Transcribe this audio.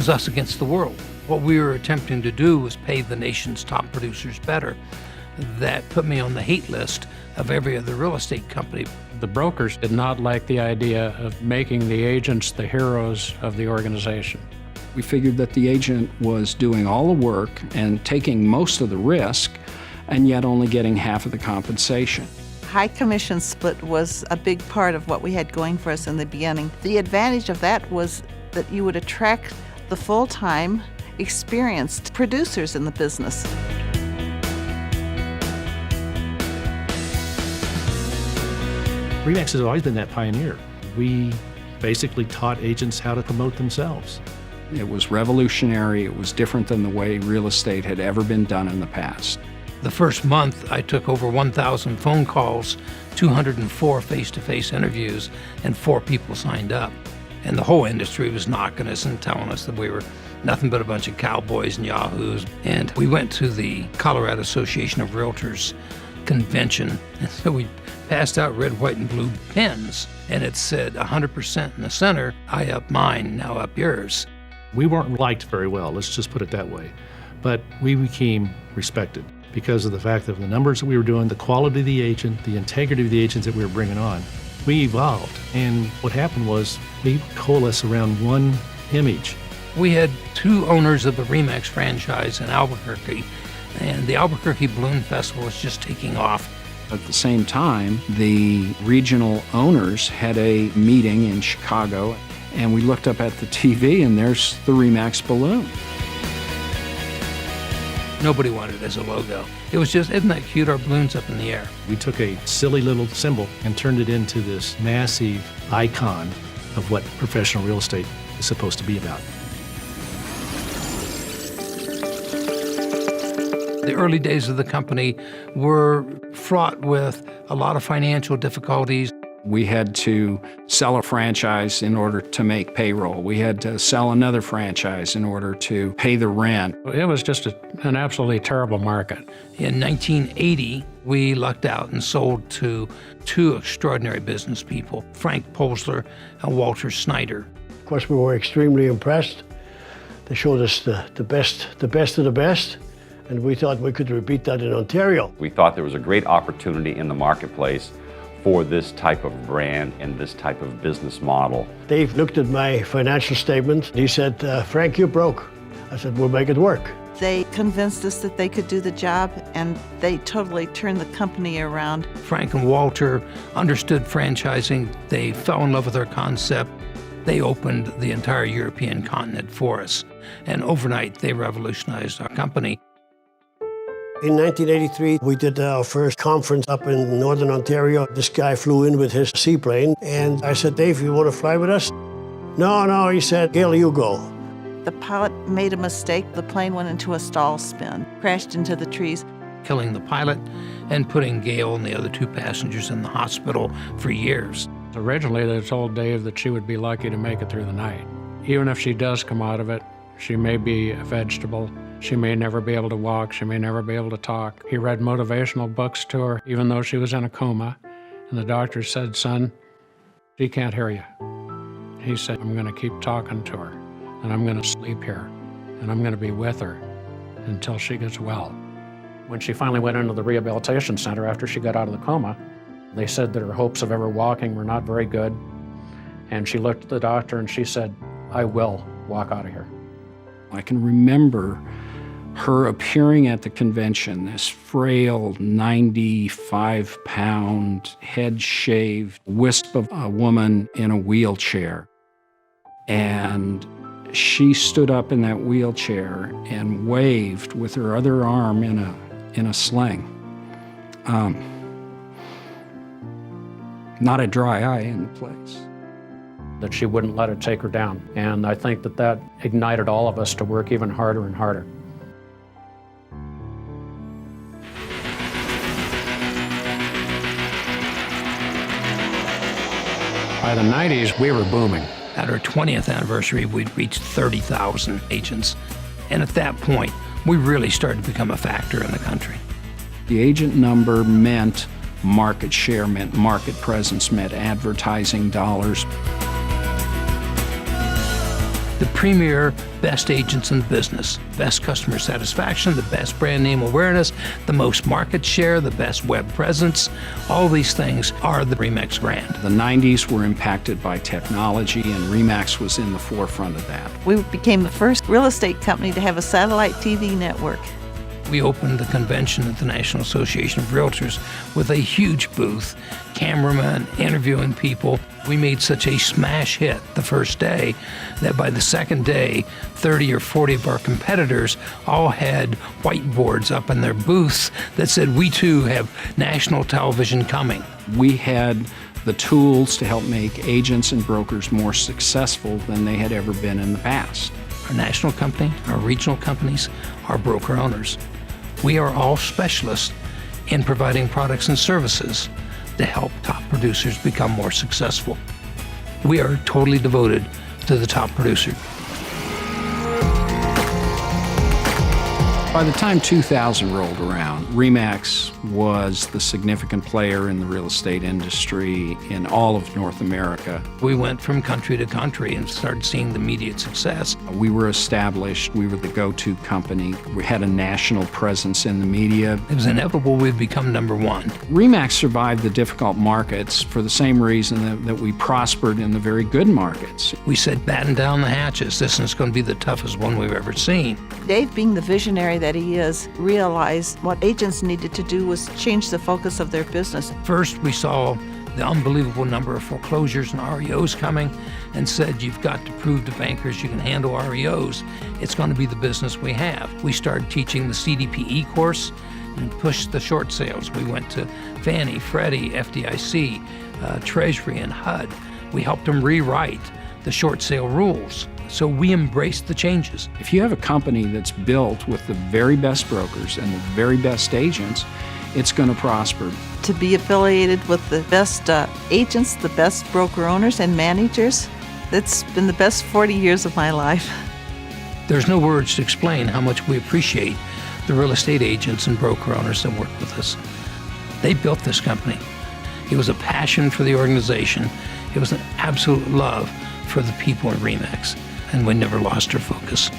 was us against the world. What we were attempting to do was pay the nation's top producers better. That put me on the hate list of every other real estate company. The brokers did not like the idea of making the agents the heroes of the organization. We figured that the agent was doing all the work and taking most of the risk, and yet only getting half of the compensation. High commission split was a big part of what we had going for us in the beginning. The advantage of that was that you would attract the full-time, experienced producers in the business. REMAX has always been that pioneer. We basically taught agents how to promote themselves. It was revolutionary. It was different than the way real estate had ever been done in the past. The first month, I took over 1,000 phone calls, 204 face-to-face interviews, and 4 people signed up. And the whole industry was knocking us and telling us that we were nothing but a bunch of cowboys and yahoos. And we went to the Colorado Association of Realtors convention, and so we passed out red, white, and blue pens, and it said 100% in the center, I up mine, now up yours. We weren't liked very well, let's just put it that way. But we became respected because of the fact of the numbers that we were doing, the quality of the agent, the integrity of the agents that we were bringing on. We evolved, and what happened was we coalesced around one image. We had 2 owners of the REMAX franchise in Albuquerque, and the Albuquerque Balloon Festival was just taking off. At the same time, the regional owners had a meeting in Chicago, and we looked up at the TV, and there's the REMAX balloon. Nobody wanted it as a logo. It was just, isn't that cute, our balloons up in the air? We took a silly little symbol and turned it into this massive icon of what professional real estate is supposed to be about. The early days of the company were fraught with a lot of financial difficulties. We had to sell a franchise in order to make payroll. We had to sell another franchise in order to pay the rent. It was just an absolutely terrible market. In 1980, we lucked out and sold to 2 extraordinary business people, Frank Posler and Walter Snyder. Of course, we were extremely impressed. They showed us the best of the best, and we thought we could repeat that in Ontario. We thought there was a great opportunity in the marketplace for this type of brand and this type of business model. Dave looked at my financial statement. He said, Frank, you're broke. I said, we'll make it work. They convinced us that they could do the job, and they totally turned the company around. Frank and Walter understood franchising. They fell in love with our concept. They opened the entire European continent for us. And overnight, they revolutionized our company. In 1983, we did our first conference up in Northern Ontario. This guy flew in with his seaplane, and I said, Dave, you want to fly with us? No, he said, Gail, you go. The pilot made a mistake. The plane went into a stall spin, crashed into the trees. Killing the pilot and putting Gail and the other 2 passengers in the hospital for years. Originally, they told Dave that she would be lucky to make it through the night. Even if she does come out of it, she may be a vegetable. She may never be able to walk. She may never be able to talk. He read motivational books to her, even though she was in a coma. And the doctor said, son, she can't hear you. He said, I'm going to keep talking to her, and I'm going to sleep here, and I'm going to be with her until she gets well. When she finally went into the rehabilitation center after she got out of the coma, they said that her hopes of ever walking were not very good. And she looked at the doctor and she said, I will walk out of here. I can remember her appearing at the convention, this frail, 95-pound, head-shaved wisp of a woman in a wheelchair. And she stood up in that wheelchair and waved with her other arm in a sling. Not a dry eye in the place. That she wouldn't let it take her down. And I think that ignited all of us to work even harder and harder. By the 90s, we were booming. At our 20th anniversary, we'd reached 30,000 agents. And at that point, we really started to become a factor in the country. The agent number meant market share, meant market presence, meant advertising dollars. the premier best agents in the business, best customer satisfaction, the best brand name awareness, the most market share, the best web presence. All these things are the REMAX brand. The 90s were impacted by technology, and REMAX was in the forefront of that. We became the first real estate company to have a satellite TV network. We opened the convention at the National Association of Realtors with a huge booth, cameramen interviewing people. We made such a smash hit the first day that by the second day, 30 or 40 of our competitors all had whiteboards up in their booths that said, "We too have national television coming." We had the tools to help make agents and brokers more successful than they had ever been in the past. Our national company, our regional companies, our broker owners. We are all specialists in providing products and services to help top producers become more successful. We are totally devoted to the top producer. By the time 2000 rolled around, REMAX was the significant player in the real estate industry in all of North America. We went from country to country and started seeing the immediate success. We were established. We were the go-to company. We had a national presence in the media. It was inevitable we'd become number one. REMAX survived the difficult markets for the same reason that we prospered in the very good markets. We said, batten down the hatches. This is going to be the toughest one we've ever seen. Dave, being the visionary that he is, realized what agents needed to do was change the focus of their business. First, we saw the unbelievable number of foreclosures and REOs coming and said, you've got to prove to bankers you can handle REOs. It's going to be the business we have. We started teaching the CDPE course and pushed the short sales. We went to Fannie, Freddie, FDIC, Treasury, and HUD. We helped them rewrite the short sale rules. So we embraced the changes. If you have a company that's built with the very best brokers and the very best agents, it's going to prosper. To be affiliated with the best agents, the best broker owners and managers, it's been the best 40 years of my life. There's no words to explain how much we appreciate the real estate agents and broker owners that work with us. They built this company. It was a passion for the organization. It was an absolute love for the people in REMAX, and we never lost our focus.